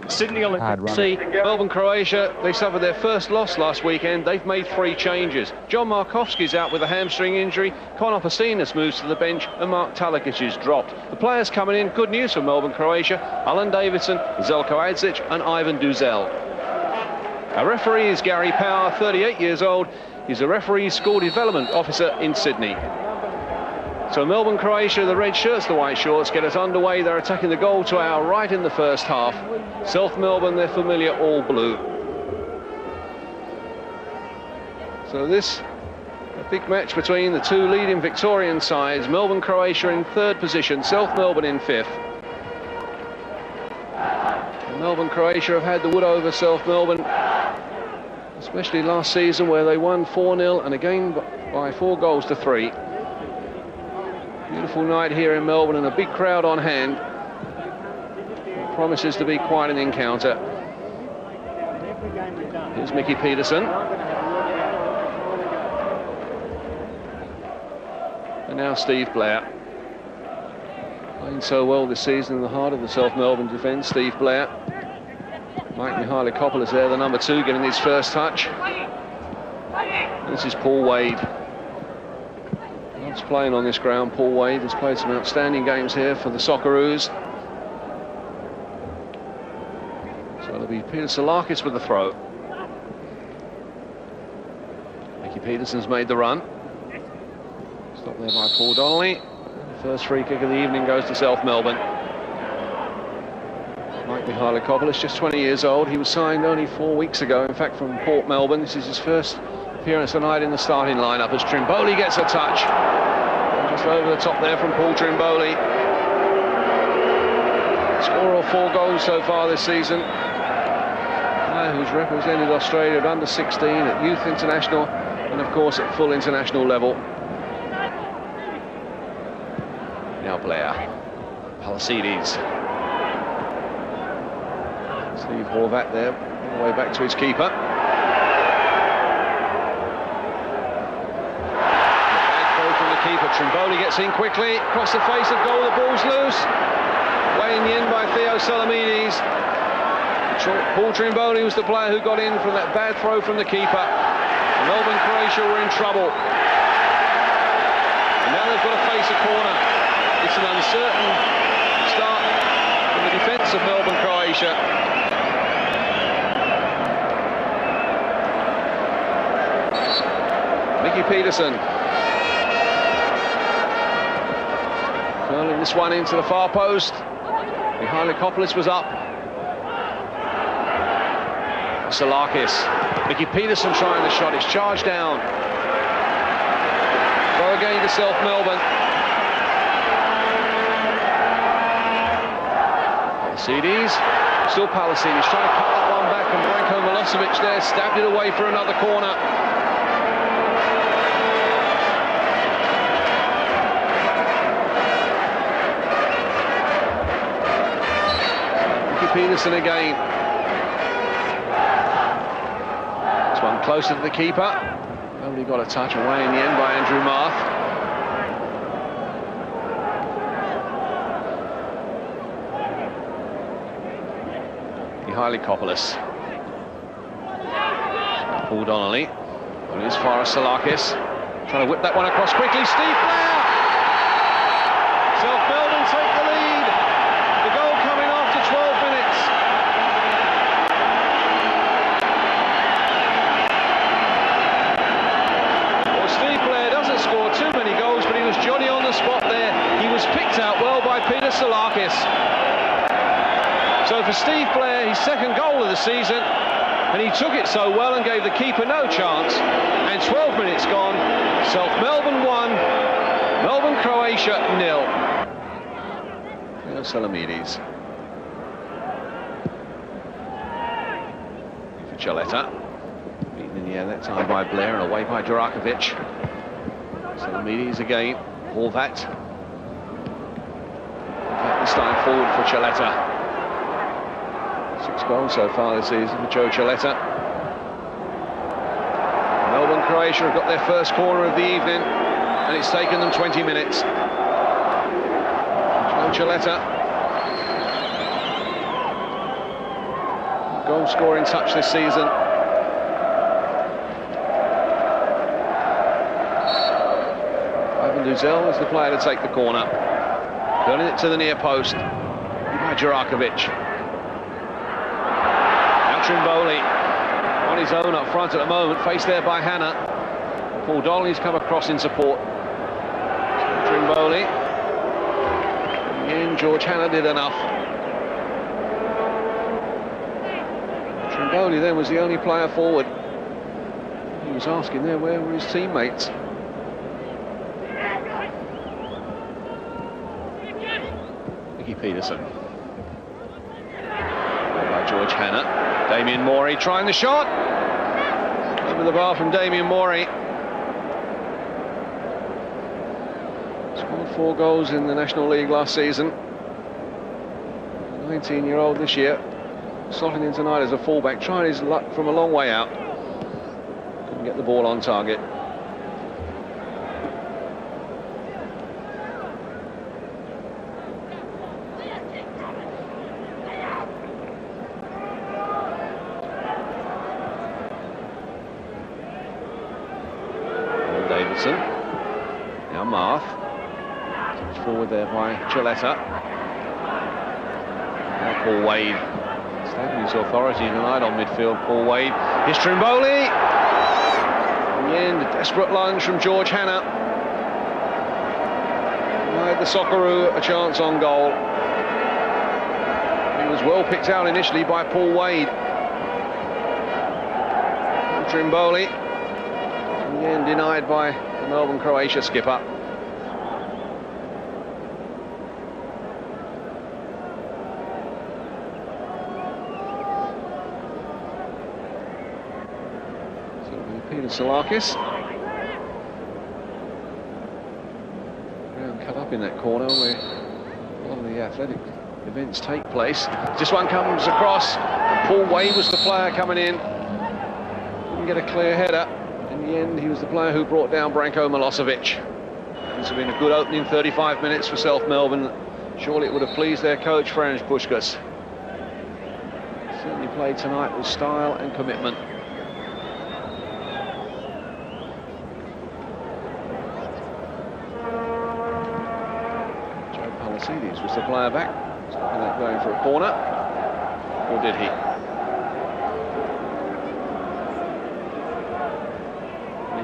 Sydney Olympic. See, Melbourne Croatia, they suffered their first loss last weekend. They've made 3 changes. John Markovski's out with a hamstring injury. Opasinis moves to the bench and Mark Tsolakis is dropped. The players coming in, good news for Melbourne Croatia: Alan Davidson, Zeljko Adzic and Ivan Duzel. Our referee is Gary Power, 38 years old. He's a referee school development officer in Sydney. So Melbourne Croatia, the red shirts, the white shorts, get us underway. They're attacking the goal to our right in the first half. South Melbourne, their familiar all blue. So this, a big match between the 2 leading Victorian sides. Melbourne Croatia in 3rd position, South Melbourne in 5th. And Melbourne Croatia have had the wood over South Melbourne, especially last season where they won 4-0 and again by 4 goals to 3. Beautiful night here in Melbourne and a big crowd on hand. It promises to be quite an encounter. Here's Mickey Petersen. And now Steve Blair. Playing so well this season in the heart of the South Melbourne defence, Steve Blair. Mike Michalakopoulos there, the number 2, getting his first touch. This is Paul Wade. Loves playing on this ground. Paul Wade has played some outstanding games here for the Socceroos. So it'll be Peter Tsolakis with the throw. Mickey Petersen's made the run. Stopped there by Paul Donnelly. The first free kick of the evening goes to South Melbourne. Mike Michalakopoulos, just 20 years old. He was signed only 4 weeks ago, in fact, from Port Melbourne. This is his first appearance tonight in the starting lineup as Trimboli gets a touch. Just over the top there from Paul Trimboli. Scorer of 4 goals so far this season. Who's represented Australia at under 16, at youth international, and of course at full international level. Now Blair. Palatsides. Steve Horvat there, all the way back to his keeper. Keeper Trimboli gets in quickly, across the face of goal, the ball's loose. Way in the end by Theo Selemidis. Paul Trimboli was the player who got in from that bad throw from the keeper. Melbourne Croatia were in trouble. And now they've got to face a corner. It's an uncertain start from the defence of Melbourne Croatia. Mickey Petersen. Curling this one into the far post. Michalakopoulos was up. Tsolakis. Mickey Petersen trying the shot. It's charged down. Throw again to South Melbourne. Palatsides. Still Palatsides trying to cut that one back, and Branko Milosevic there stabbed it away for another corner. Petersen again. This one closer to the keeper. Only got a touch away in the end by Andrew Marth. Michalakopoulos. Paul Donnelly. Only as far as Tsolakis. Trying to whip that one across quickly. Steve Blair! South Melbourne take the lead. The goal coming after 12 minutes. Well, Steve Blair doesn't score too many goals, but he was Johnny on the spot there. He was picked out well by Peter Tsolakis. So for Steve Blair, his 2nd goal of the season, and he took it so well and gave the keeper no chance. And 12 minutes gone, South Melbourne 1, Melbourne Croatia 0. Selemidis. For Caleta. Beaten in the air that time by Blair and away by Durakovic. Selemidis again. Horvat. This time forward for Caleta. 6 goals so far this season for Joe Caleta. Melbourne Croatia have got their first corner of the evening, and it's taken them 20 minutes. Joe Caleta. goal-scoring touch this season. Duzel is the player to take the corner. Turning it to the near post by Durakovic. Now Trimboli on his own up front at the moment, faced there by Hanna. Paul Donnelly's come across in support. Trimboli. Again, George Hanna did enough. Trimboli then was the only player forward. He was asking there where were his teammates. Petersen. By George Hanna. Damian Mori trying the shot. Over the bar from Damian Mori. Scored 4 goals in the National League last season. 19-year-old this year. Slotting in tonight as a fullback, trying his luck from a long way out. Couldn't get the ball on target. Davidson. Now Marth. Forward there by Caleta. Now Paul Wade. Stabbing his authority tonight on midfield. Paul Wade. Here's Trimboli. In the end, a desperate lunge from George Hanna. Had the Socceroo a chance on goal. He was well picked out initially by Paul Wade. Trimboli. Again denied by the Melbourne Croatia skipper. Peter Tsolakis. Ground cut up in that corner where a lot of the athletic events take place. This one comes across. Paul Wade was the player coming in. Didn't get a clear header. In the end, he was the player who brought down Branko Milosevic. This has been a good opening 35 minutes for South Melbourne. Surely it would have pleased their coach, Ange. Certainly played tonight with style and commitment. Palatsides was the player back. Stopping that going for a corner. Or did he?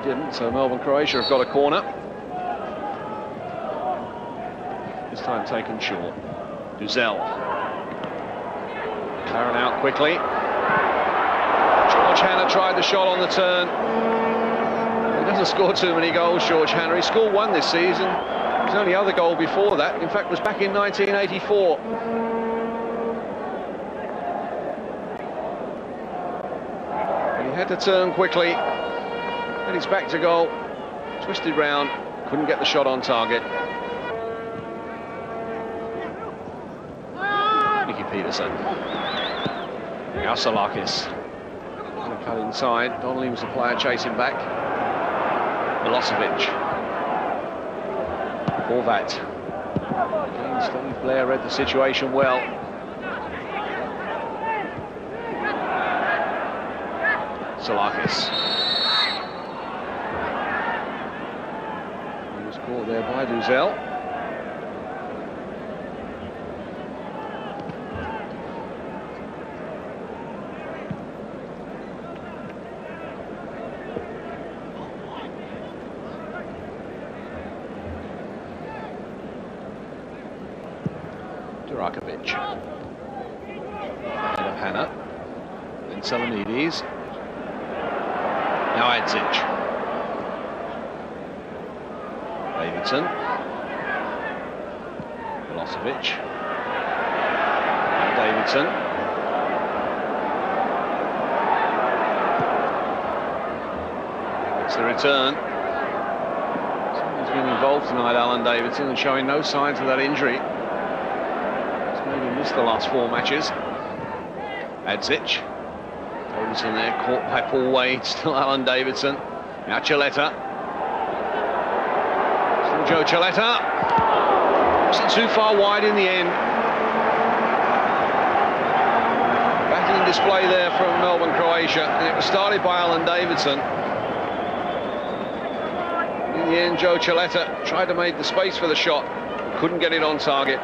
Didn't, so Melbourne Croatia have got a corner. This time taken short. Duzel. MacLaren out quickly. George Hanna tried the shot on the turn. He doesn't score too many goals, George Hanna. He scored 1 this season. His only other goal before that, in fact, was back in 1984. But he had to turn quickly. And he's back to goal, twisted round, couldn't get the shot on target. Petersen. Now Tsolakis. Cut inside. Donnelly was the player chasing back. Milosevic. Horvat. Again, Steve Blair read the situation well. Tsolakis. He was caught there by Duzel. Durakovic. Ahead of Hanna. Then Selemidis. Now Adzic. Davidson. Milosevic. Now Davidson. It's the return. He's been involved tonight, Alan Davidson, and showing no signs of that injury. Missed the last 4 matches. Adzic. Davidson there, caught by Paul Wade. Still Alan Davidson. Now Caleta. Still Joe Caleta. Wasn't too far wide in the end. Battling display there from Melbourne Croatia, and it was started by Alan Davidson. In the end, Caleta tried to make the space for the shot, couldn't get it on target.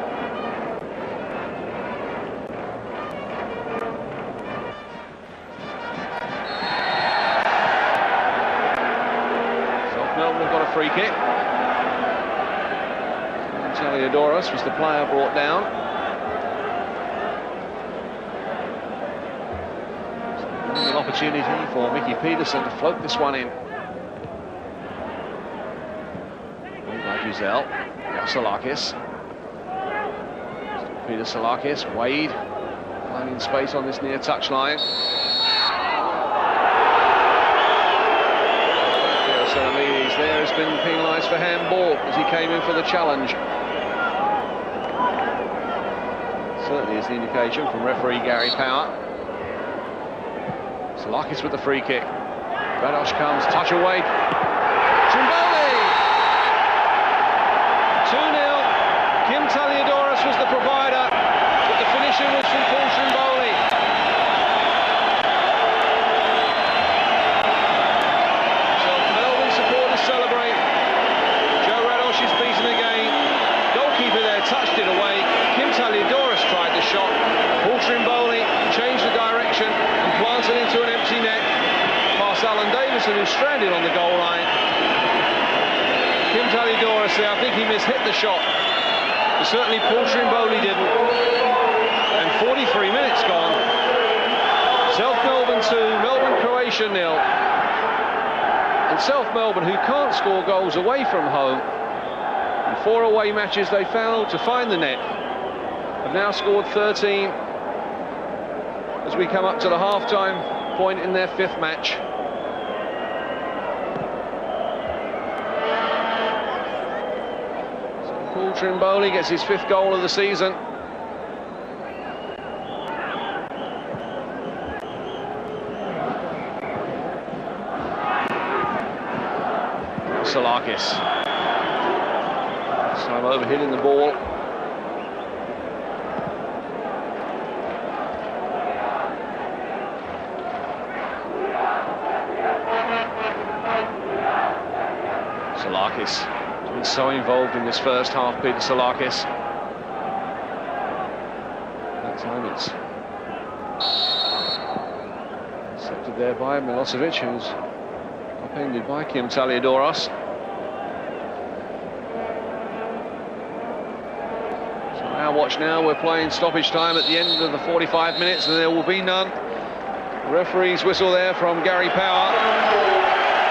Melbourne have got a free kick. Taliadoros was the player brought down. An opportunity for Mickey Petersen to float this one in. By Duzel, Tsolakis. Tsolakis, Wade, finding space on this near touchline. Selemidis there has been penalised for handball as he came in for the challenge. Certainly is the indication from referee Gary Power. Tsolakis with the free kick. Rados comes, touch away. Trimboli! 2-0. Kim Taliadoros was the provider, but the finisher was from Paul Trimboli. So Melbourne supporters celebrate. Joe Rados is beaten again. Goalkeeper there touched it away. Kim Taliadoros tried the shot. Paul Trimboli changed the direction and planted into an empty net past Alan Davidson, who's stranded on the goal line. Kim Taliadoros there, I think he mishit the shot. But certainly Paul Trimboli didn't. And 43 minutes gone. South Melbourne 2, Melbourne Croatia 0. And South Melbourne, who can't score goals away from home, in 4 away matches they failed to find the net, have now scored 13 as we come up to the half-time point in their 5th match. So Paul Trimboli gets his 5th goal of the season. Tsolakis. This time overhitting the ball. Tsolakis has been so involved in this first half, Peter Tsolakis. That time it's accepted there by Milosevic, who's upended by Kim Taliadoros. So now watch now, we're playing stoppage time at the end of the 45 minutes, and there will be none. The referee's whistle there from Gary Power.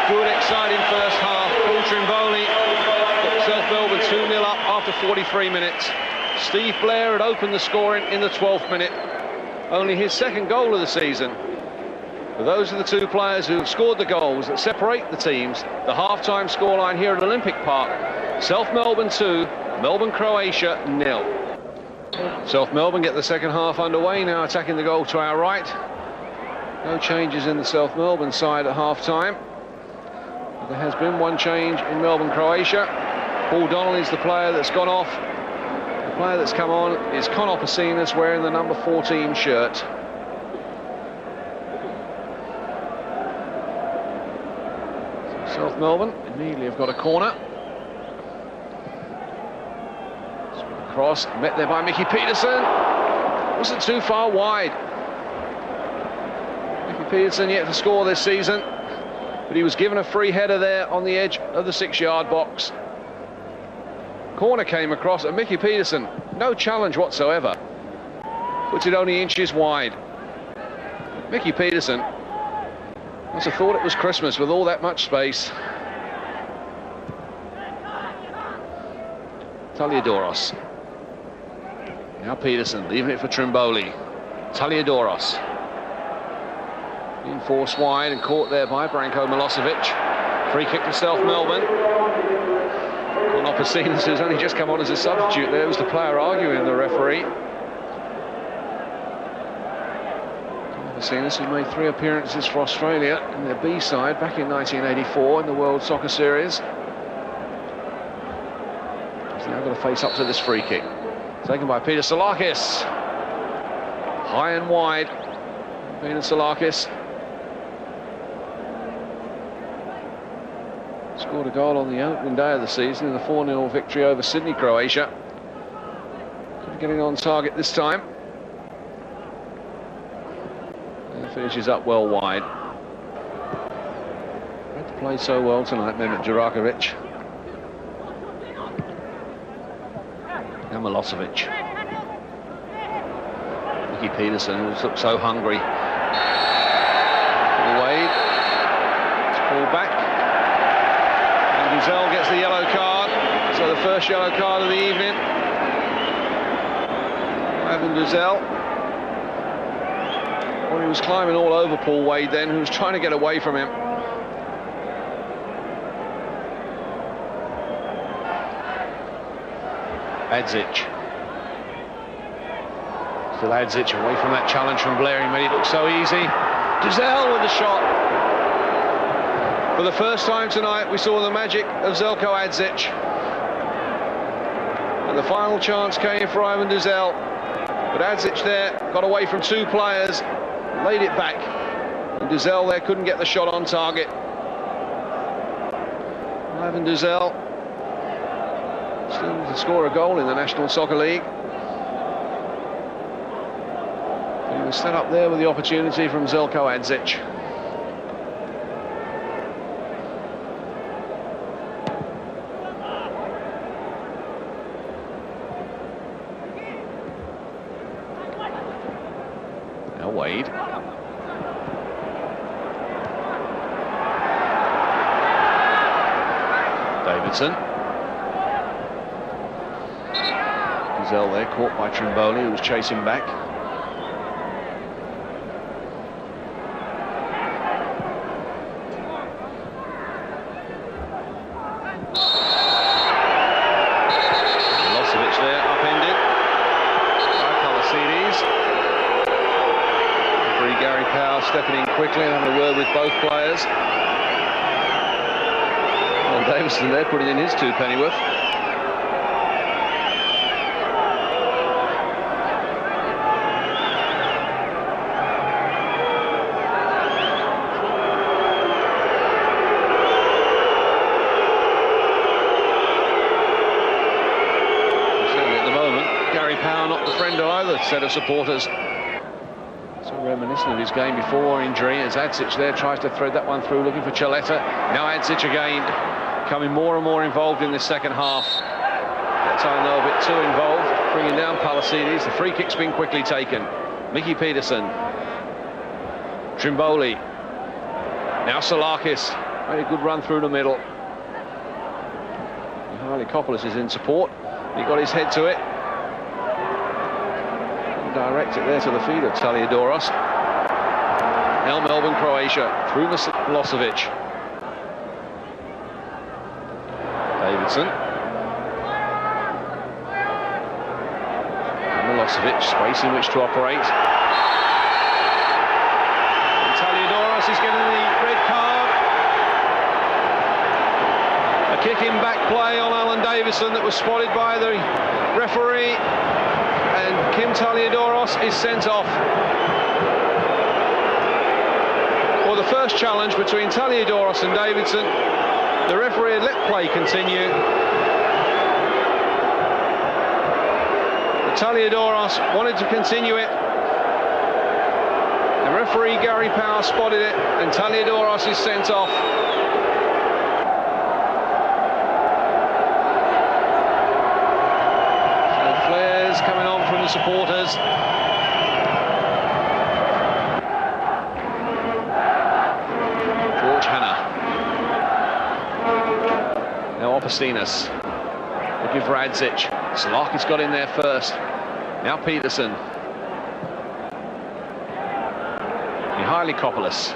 Good, exciting first half. Paul Trimboli got South Melbourne 2-0 up after 43 minutes. Steve Blair had opened the scoring in the 12th minute. Only his 2nd goal of the season. But those are the 2 players who have scored the goals that separate the teams. The half-time scoreline here at Olympic Park. South Melbourne 2, Melbourne Croatia 0. South Melbourne get the second half underway, now attacking the goal to our right. No changes in the South Melbourne side at half-time. There has been one change in Melbourne Croatia. Paul Donnelly is the player that's gone off. The player that's come on is Opasinis, wearing the number 14 shirt. So South Melbourne immediately have got a corner. Cross, met there by Mickey Petersen. Wasn't too far wide. Mickey Petersen yet to score this season, but he was given a free header there on the edge of the 6-yard box. Corner came across, and Mickey Petersen, no challenge whatsoever, puts it only inches wide. Mickey Petersen must have thought it was Christmas with all that much space. Taliadoros. Now Petersen, leaving it for Trimboli. Taliadoros. Being forced wide and caught there by Branko Milosevic. Free kick to South Melbourne. Opasinis, who's only just come on as a substitute, there was the player arguing the referee. Opasinis, who made 3 appearances for Australia in their B side back in 1984 in the World Soccer Series. He's now got to face up to this free kick. Taken by Peter Tsolakis. High and wide. Tsolakis scored a goal on the opening day of the season in a 4-0 victory over Sydney, Croatia. Couldn't get it on target this time. And finishes up well wide. Had to play so well tonight, Mehmet Durakovic. And Milosevic. Petersen, who's looked so hungry. Away. It's pulled back. And Duzel gets the yellow card. So the first yellow card of the evening. Ivan Duzel. Well, he was climbing all over Paul Wade then, who was trying to get away from him. Adzic. Still Adzic away from that challenge from Blair. He made it look so easy. Duzel with the shot. For the first time tonight, we saw the magic of Zeljko Adzic. And the final chance came for Ivan Duzel. But Adzic there got away from two players, laid it back. And Duzel there couldn't get the shot on target. Ivan Duzel still to score a goal in the National Soccer League. He was set up there with the opportunity from Zeljko Adzic. Now Wade. Davidson. Duzel there, caught by Trimboli, who was chasing back. Milosevic there, upended by Palatsides. Referee Gary Powell stepping in quickly and having a word with both players. And Davidson there putting in his two pennyworth. Set of supporters. So reminiscent of his game before injury as Adzic there tries to thread that one through, looking for Caleta. Now Adzic again, becoming more and more involved in this second half. That time though a bit too involved, bringing down Palatsides. The free kick's been quickly taken. Petersen. Trimboli. Now Tsolakis. Made a good run through the middle. Michalakopoulos is in support. He got his head to it. Direct it there to the feet of Taliadoros. Now Melbourne Croatia through Milosevic. Davidson. And Milosevic, space in which to operate. And Taliadoros is getting the red card. A kicking back play on Alan Davidson that was spotted by the referee. And Taliadoros is sent off. Well, the first challenge between Taliadoros and Davidson, the referee had let play continue. But Taliadoros wanted to continue it. The referee Gary Powell spotted it, and Taliadoros is sent off. Coming on from the supporters. George Hanna. Now Opasinis looking for Adzic. Tsolakis got in there first. Now Petersen. Michalakopoulos.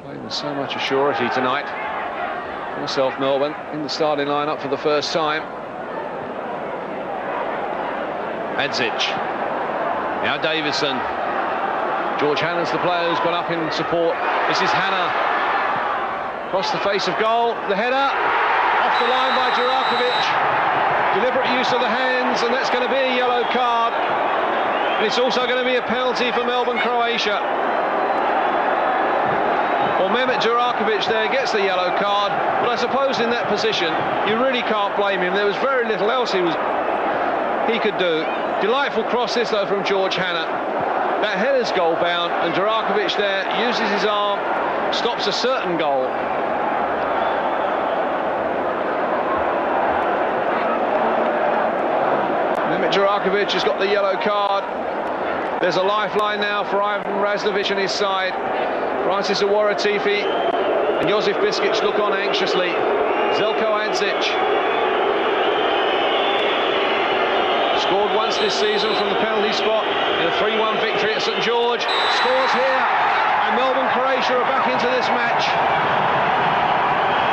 Playing with so much assurity tonight. For South Melbourne in the starting lineup for the first time. Adzic. Now Davidson. George Hanna's the player who's gone up in support. This is Hanna. Across the face of goal. The header. Off the line by Durakovic. Deliberate use of the hands, and that's going to be a yellow card. And it's also going to be a penalty for Melbourne Croatia. Croatia. Well, Mehmet Durakovic there gets the yellow card, but I suppose in that position you really can't blame him. There was very little else he could do. Delightful cross this though from George Hanna. That header's goal bound, and Durakovic there uses his arm, stops a certain goal. Mehmet Durakovic has got the yellow card. There's a lifeline now for Ivan Raznovic on his side. Francis Awaratifi and Josip Biskic look on anxiously. Zeljko Adzic. Scored once this season from the penalty spot in a 3-1 victory at St George. Scores here, and Melbourne Croatia are back into this match.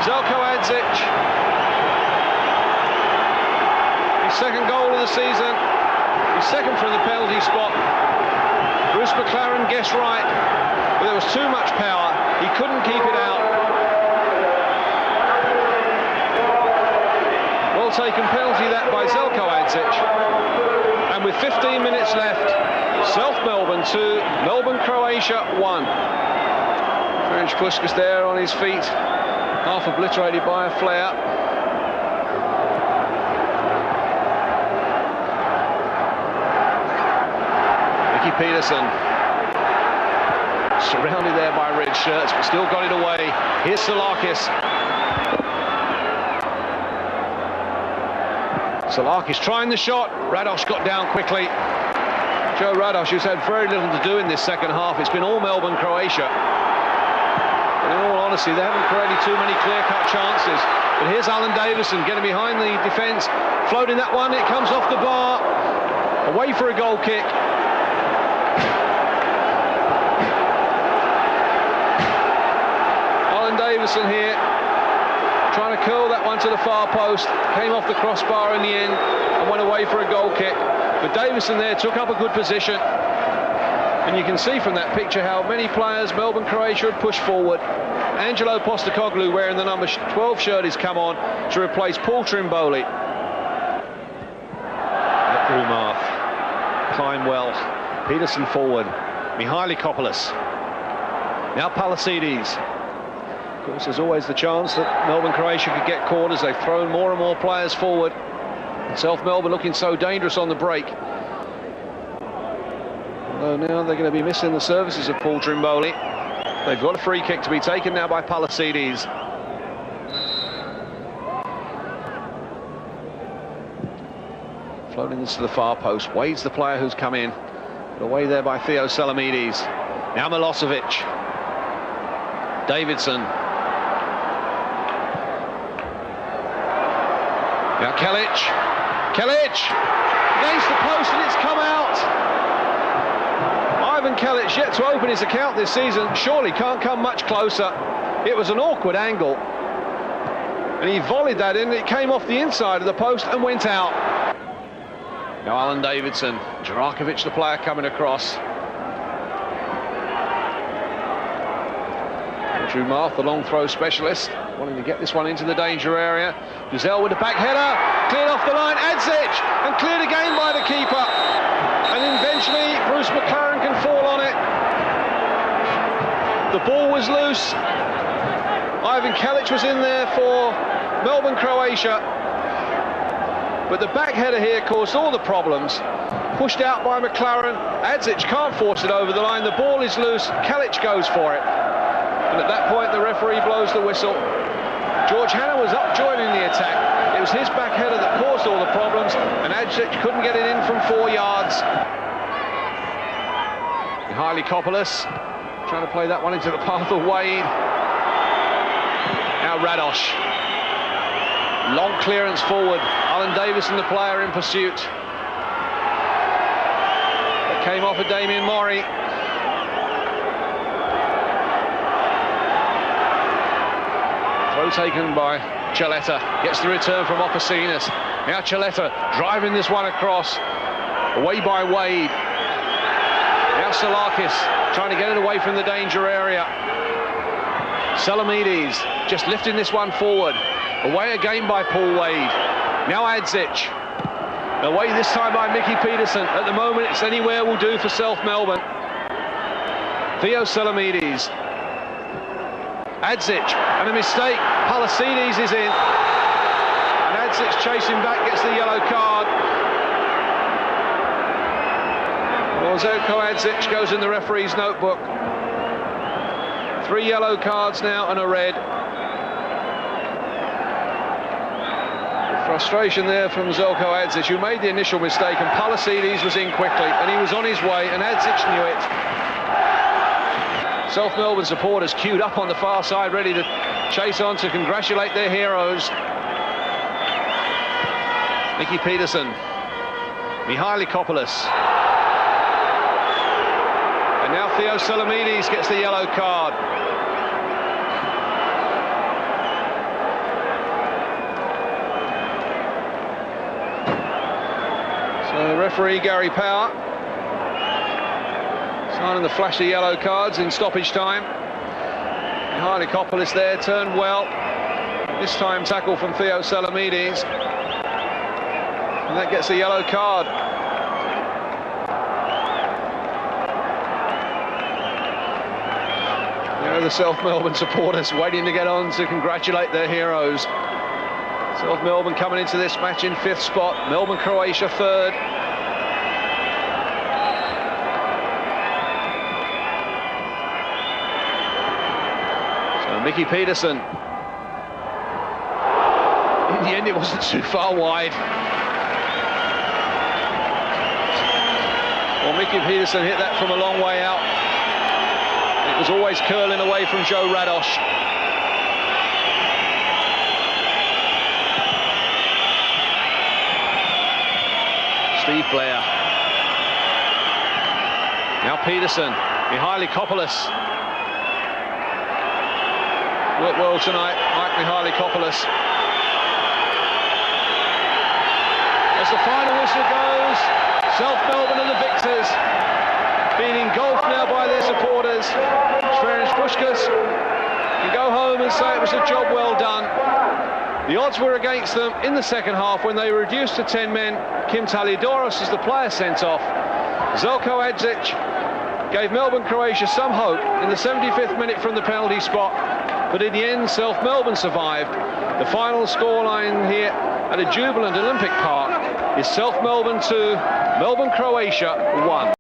Zeljko Adzic. His second goal of the season. His second from the penalty spot. Bruce MacLaren guessed right, but there was too much power. He couldn't keep it out. Well taken penalty that by Zeljko Adzic. And with 15 minutes left, South Melbourne 2, Melbourne Croatia 1. Ferenc Puskas there on his feet, half obliterated by a flare. Petersen, surrounded there by red shirts, but still got it away. Here's Tsolakis. Tsolakis trying the shot. Rados got down quickly. Joe Rados, who's had very little to do in this second half. It's been all Melbourne Croatia. But in all honesty, they haven't created too many clear-cut chances. But here's Alan Davidson getting behind the defence, floating that one. It comes off the bar, away for a goal kick. Davidson here, trying to curl that one to the far post, came off the crossbar in the end and went away for a goal kick. But Davidson there took up a good position, and you can see from that picture how many players Melbourne Croatia had pushed forward. Angelo Postecoglou, wearing the number 12 shirt, has come on to replace Paul Trimboli. Up through Marth, climb well, Petersen forward, Michalakopoulos, now Palatsides. Of course, there's always the chance that Melbourne Croatia could get caught as they've thrown more and more players forward. South Melbourne looking so dangerous on the break. Although now they're going to be missing the services of Paul Trimboli. They've got a free kick to be taken now by Palatsides. Floating this to the far post. Wade's the player who's come in. But away there by Theo Selemidis. Now Milosevic. Davidson. Now Kelic. Kelic against the post, and it's come out. Ivan Kelic yet to open his account this season. Surely can't come much closer. It was an awkward angle, and he volleyed that in. It came off the inside of the post and went out. Now Alan Davidson. Durakovic, the player, coming across. Drew Marth, the long throw specialist, wanting to get this one into the danger area. Duzel with a back header, cleared off the line. Adzic, and cleared again by the keeper. And eventually Bruce MacLaren can fall on it. The ball was loose. Ivan Kelic was in there for Melbourne Croatia. But the back header here caused all the problems. Pushed out by MacLaren. Adzic can't force it over the line. The ball is loose. Kelic goes for it. And at that point, the referee blows the whistle. George Hanna was up joining the attack. It was his back header that caused all the problems, and Adzic couldn't get it in from 4 yards. Michalakopoulos trying to play that one into the path of Wade. Now Rados. Long clearance forward. Alan Davidson, the player, in pursuit. That came off of Damian Mori. Throw taken by Caleta. Gets the return from Opasinis. Now Caleta driving this one across. Away by Wade. Now Tsolakis trying to get it away from the danger area. Selemidis just lifting this one forward. Away again by Paul Wade. Now Adzic. Away this time by Mickey Petersen. At the moment, it's anywhere will do for South Melbourne. Theo Selemidis. Adzic, and a mistake. Palatsides is in. And Adzic chasing back, gets the yellow card. Well, Zeljko Adzic goes in the referee's notebook. 3 yellow cards now and a red. Frustration there from Zeljko Adzic, who made the initial mistake, and Palatsides was in quickly, and he was on his way, and Adzic knew it. South Melbourne supporters queued up on the far side, ready to chase on to congratulate their heroes. Petersen, Michalakopoulos, and now Theo Selemidis gets the yellow card. So referee Gary Power signing the flashy yellow cards in stoppage time. Michalakopoulos there, turned well. This time tackle from Theo Selemidis. And that gets a yellow card. There are the South Melbourne supporters waiting to get on to congratulate their heroes. South Melbourne coming into this match in 5th spot. Melbourne Croatia 3rd. Petersen. In the end, it wasn't too far wide. Well, Petersen hit that from a long way out. It was always curling away from Joe Rados. Steve Blair. Now Petersen. Michalakopoulos. Worked well tonight, Michalakopoulos. As the final whistle goes, South Melbourne are the victors, being engulfed now by their supporters. Ferenc Puskas can go home and say it was a job well done. The odds were against them in the second half when they were reduced to 10 men. Taliadoros is the player sent off. Zeljko Adzic gave Melbourne Croatia some hope in the 75th minute from the penalty spot. But in the end, South Melbourne survived. The final scoreline here at a jubilant Olympic Park is South Melbourne 2, Melbourne Croatia 1.